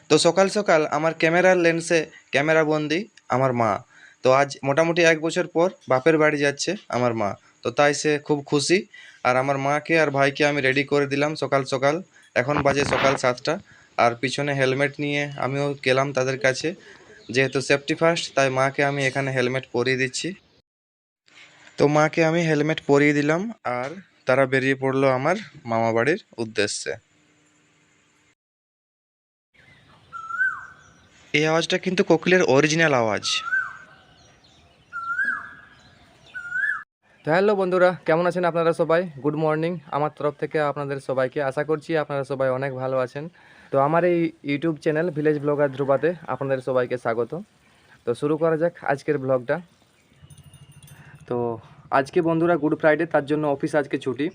তো সকাল সকাল আমার ক্যামেরার লেন্সে ক্যামেরা বন্দি আমার মা। তো আজ মোটামুটি 1 বছর পর বাপের বাড়ি যাচ্ছে আমার মা। তো তাই সে খুব খুশি। আর আমার মাকে আর ভাইকে আমি রেডি করে দিলাম সকাল সকাল। এখন বাজে সকাল 7টা। আর পিছনে হেলমেট নিয়ে আমিও গেলাম তাদের কাছে। যেহেতু সেফটি ফার্স্ট তাই মাকে আমি এখানে হেলমেট পরিয়ে দিচ্ছি। তো মাকে আমি হেলমেট পরিয়ে দিলাম আর তারা বেরিয়ে পড়লো আমার মামা বাড়ির উদ্দেশ্যে। এই আওয়াজটা কিন্তু কোকিলের অরিজিনাল আওয়াজ। তো হ্যালো বন্ধুরা, কেমন আছেন আপনারা সবাই? গুড মর্নিং আমার তরফ থেকে আপনাদের সবাইকে। আশা করছি আপনারা সবাই অনেক ভালো আছেন। তো আমার এই ইউটিউব চ্যানেল ভিলেজ ব্লগার ধ্রুবাতে আপনাদের সবাইকে স্বাগত। তো শুরু করা যাক আজকের ব্লগটা। তো আজকে বন্ধুরা গুড ফ্রাইডে, তার জন্য অফিস আজকে ছুটি।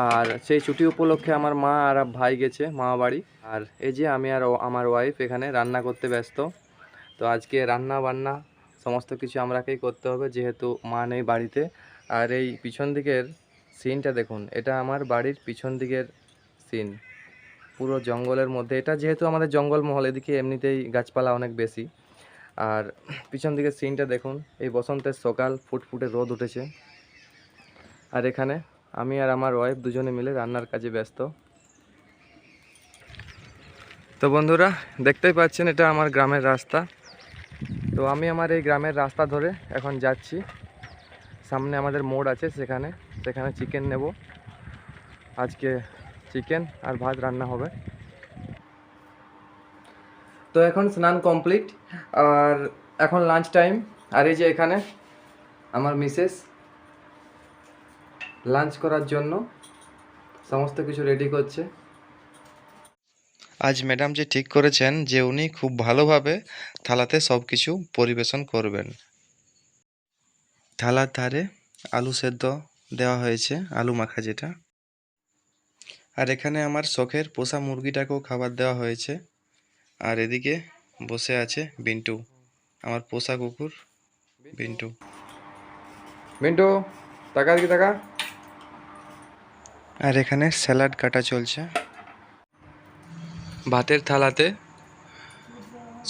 আর সেই ছুটি উপলক্ষে আমার মা আর ভাই গেছে মামা বাড়ি। আর এই যে আমি আর আমার ওয়াইফ এখানে রান্না করতে ব্যস্ত। তো আজকে রান্না বান্না সমস্ত কিছু আমরাকেই করতে হবে, যেহেতু মা নেই বাড়িতে। আর এই পিছন দিকের সিনটা দেখুন, এটা আমার বাড়ির পিছন দিকের সিন, পুরো জঙ্গলের মধ্যে। এটা যেহেতু আমাদের জঙ্গলমহল, এদিকে এমনিতেই গাছপালা অনেক বেশি। আর পিছন দিকের সিনটা দেখুন, এই বসন্তের সকাল, ফুটফুটে রোদ উঠেছে। আর এখানে আমি আর আমার ওয়াইফ দুজনে মিলে রান্নার কাজে ব্যস্ত। তো বন্ধুরা দেখতেই পাচ্ছেন, এটা আমার গ্রামের রাস্তা। তো আমি আমার এই গ্রামের রাস্তা ধরে এখন যাচ্ছি। সামনে আমাদের মোড় আছে, সেখানে চিকেন নেব। আজকে চিকেন আর ভাত রান্না হবে। তো এখন স্নান কমপ্লিট আর এখন লাঞ্চ টাইম। আর এই যে এখানে আমার মিসেস লাঞ্চ করার জন্য সমস্ত কিছু রেডি করছে। আজ ম্যাডাম যে ঠিক করেছেন যে উনি খুব ভালোভাবে থালাতে সব কিছু পরিবেশন করবেন। থালার ধারে আলু সেদ্ধ দেওয়া হয়েছে, আলু মাখা যেটা। আর এখানে আমার শখের পোষা মুরগিটাকেও খাবার দেওয়া হয়েছে। আর এদিকে বসে আছে বিন্টু, আমার পোষা কুকুর বিন্টু। মিন্টু, টাকা দিকে টাকা। আর এখানে স্যালাড কাটা চলছে। ভাতের থালাতে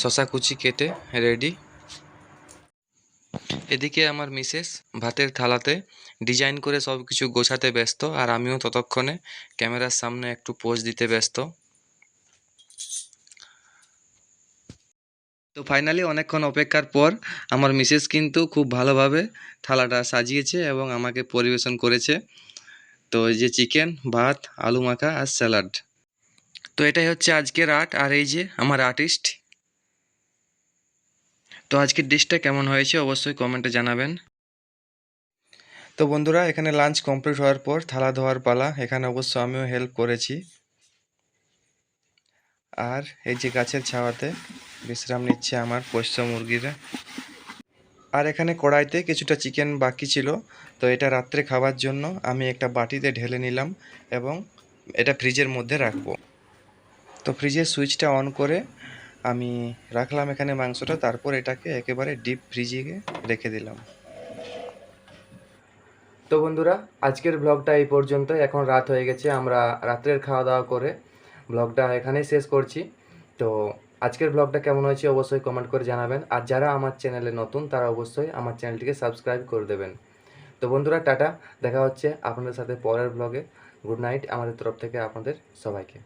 শশা কুচি কেটে রেডি। এদিকে আমার মিসেস ভাতের থালাতে ডিজাইন করে সব কিছু গোছাতে ব্যস্ত, আর আমিও ততক্ষণে ক্যামেরার সামনে একটু পোজ দিতে ব্যস্ত। তো ফাইনালি অনেকক্ষণ অপেক্ষার পর আমার মিসেস কিন্তু খুব ভালোভাবে থালাটা সাজিয়েছে এবং আমাকে পরিবেশন করেছে। তো এই যে চিকেন, ভাত, আলু মাখা আর স্যালাড। তো এটাই হচ্ছে আজকের আর্ট, আর এই যে আমার আর্টিস্ট। তো আজকের ডিশটা কেমন হয়েছে অবশ্যই কমেন্টে জানাবেন। তো বন্ধুরা এখানে লাঞ্চ কমপ্লিট হওয়ার পর থালা ধোয়ার পালা। এখানে অবশ্য আমিও হেল্প করেছি। আর এই যে গাছের ছাওয়াতে বিশ্রাম নিচ্ছে আমার পোষ্য মুরগিরা। আর এখানে কড়াইতে কিছুটা চিকেন বাকি ছিল, তো এটা রাত্রে খাওয়ার জন্য আমি একটা বাটিতে ঢেলে নিলাম এবং এটা ফ্রিজের মধ্যে রাখবো। তো ফ্রিজের সুইচটা অন করে আমি রাখলাম এখানে মাংসটা, তারপর এটাকে একেবারে ডিপ ফ্রিজে রেখে দিলাম। তো বন্ধুরা আজকের ব্লগটা এই পর্যন্ত। এখন রাত হয়ে গেছে, আমরা রাত্রের খাওয়া দাওয়া করে ব্লগটা এখানেই শেষ করছি। তো আজকের ব্লগটা কেমন হয়েছে অবশ্যই কমেন্ট করে জানাবেন। আর যারা আমার চ্যানেলে নতুন তারা অবশ্যই আমার চ্যানেলটিকে সাবস্ক্রাইব করে দেবেন। তো বন্ধুরা টাটা, দেখা হচ্ছে আপনাদের সাথে পরের ব্লগে। গুড নাইট আমাদের তরফ থেকে আপনাদের সবাইকে।